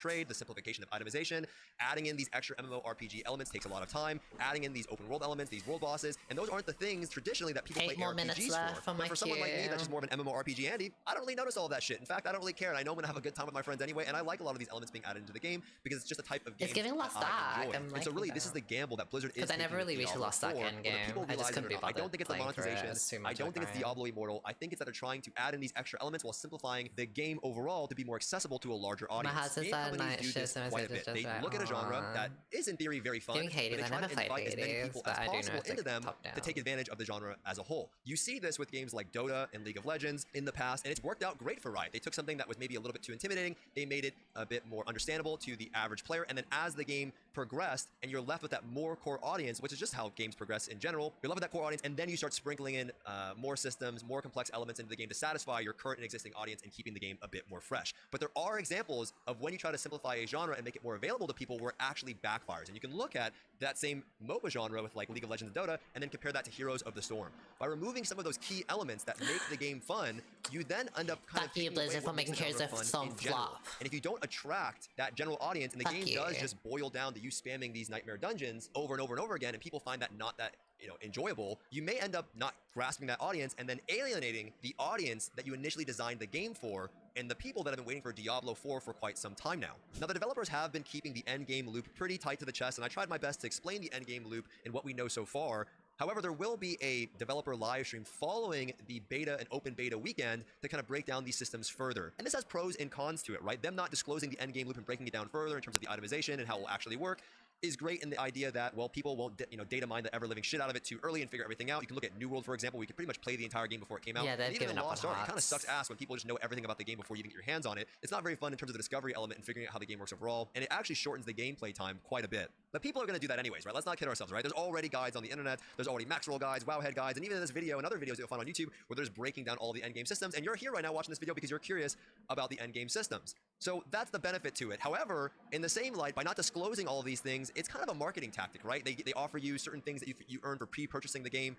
trade, the simplification of itemization, adding in these extra MMORPG elements takes a lot of time, adding in these open world elements, these world bosses, and those aren't the things traditionally that people play RPGs for. But for someone like me that's just more of an MMORPG Andy, I don't really notice all of that shit. In fact, I don't really care, and I know I'm gonna have a good time with my friends anyway, and I like a lot of these elements being added into the game because it's just a type of game it's giving Lost I enjoy. enjoy. And so really, this is the gamble that Blizzard is because I never really reached a Lost Ark endgame. I just couldn't be bothered. I don't think it's the monetization. I don't think it's Diablo Immortal. I think it's that they're trying to add in these extra elements while simplifying the game overall to be more accessible to a larger audience. Game companies do this quite a bit. They look at a genre that is in theory very fun, but they try to invite as many people as possible into them to take advantage of the genre as a whole. You see this with games like Dota and League of Legends in the past, and it's worked out great for Riot. They took something that was maybe a little bit too intimidating, they made it a bit more understandable to the average player, and then as the game progressed and you're left with that more core audience, which is just how games progress in general, you're left with that core audience, and then you start sprinkling in more systems, more complex elements into the game to satisfy your current and existing audience and keeping the game a bit more fresh. But there are examples of when you try to simplify a genre and make it more available to people where it actually backfires. And you can look at that same MOBA genre with like League of Legends and Dota and then compare that to Heroes of the Storm. By removing some of those key elements that make the game fun, you then end up kind of taking away what makes the genre fun in general. And if you don't attract that general audience, and the game does just boil down to you spamming these nightmare dungeons over and over and over again, and people find that not that enjoyable, you may end up not grasping that audience and then alienating the audience that you initially designed the game for and the people that have been waiting for Diablo 4 for quite some time now. Now, the developers have been keeping the endgame loop pretty tight to the chest, and I tried my best to explain the endgame loop and what we know so far. However, there will be a developer live stream following the beta and open beta weekend to kind of break down these systems further. And this has pros and cons to it, right? Them not disclosing the endgame loop and breaking it down further in terms of the itemization and how it will actually work is great in the idea that, well, people won't data mine the ever-living shit out of it too early and figure everything out. You can look at New World, for example, where you could pretty much play the entire game before it came out. Yeah, they've given up on Lost Ark, it kind of sucks ass when people just know everything about the game before you even get your hands on it. It's not very fun in terms of the discovery element and figuring out how the game works overall, and it actually shortens the gameplay time quite a bit. But people are going to do that anyways, right? Let's not kid ourselves, right? There's already guides on the internet, there's already Maxroll guides, Wowhead guides, and even in this video and other videos you'll find on YouTube where there's breaking down all the endgame systems, and you're here right now watching this video because you're curious about the endgame systems. So that's the benefit to it. However, in the same light, by not disclosing all of these things, it's kind of a marketing tactic, right? They offer you certain things that you earn for pre-purchasing the game.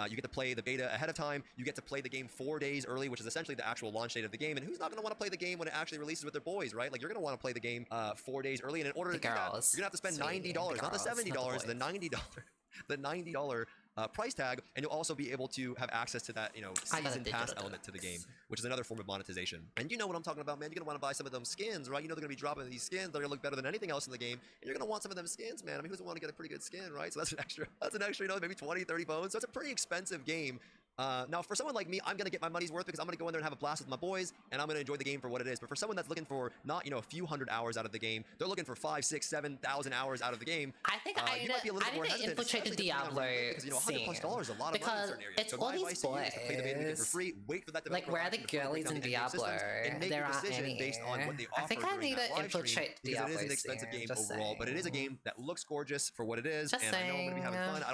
You get to play the beta ahead of time. You get to play the game 4 days early, which is essentially the actual launch date of the game. And who's not going to want to play the game when it actually releases with their boys, right? Like, you're going to want to play the game 4 days early. And in order to do that, you're going to have to spend $90, not the $70, the $90. The $90 price tag, and you'll also be able to have access to that, season pass element to the game, which is another form of monetization. And you know what I'm talking about, man. You're gonna want to buy some of them skins, right? You know they're gonna be dropping these skins. They're gonna look better than anything else in the game, and you're gonna want some of them skins, man. I mean, who doesn't want to get a pretty good skin, right? So that's an extra, maybe 20, 30 bones. So it's a pretty expensive game. Now, for someone like me, I'm going to get my money's worth because I'm going to go in there and have a blast with my boys, and I'm going to enjoy the game for what it is. But for someone that's looking for not, a few hundred hours out of the game, they're looking for 5, 6, 7,000 hours out of the game. I think I need to infiltrate the Diablo because, $100+ is a lot of money in certain areas. It's all these boys. To play the beta for free, wait for that like, where are the girlies in Diablo? And make a decision based on what they offer. I think I need to infiltrate Diablo. It is an expensive game overall, but it is a game that looks gorgeous for what it is, and I know I'm going to be having fun.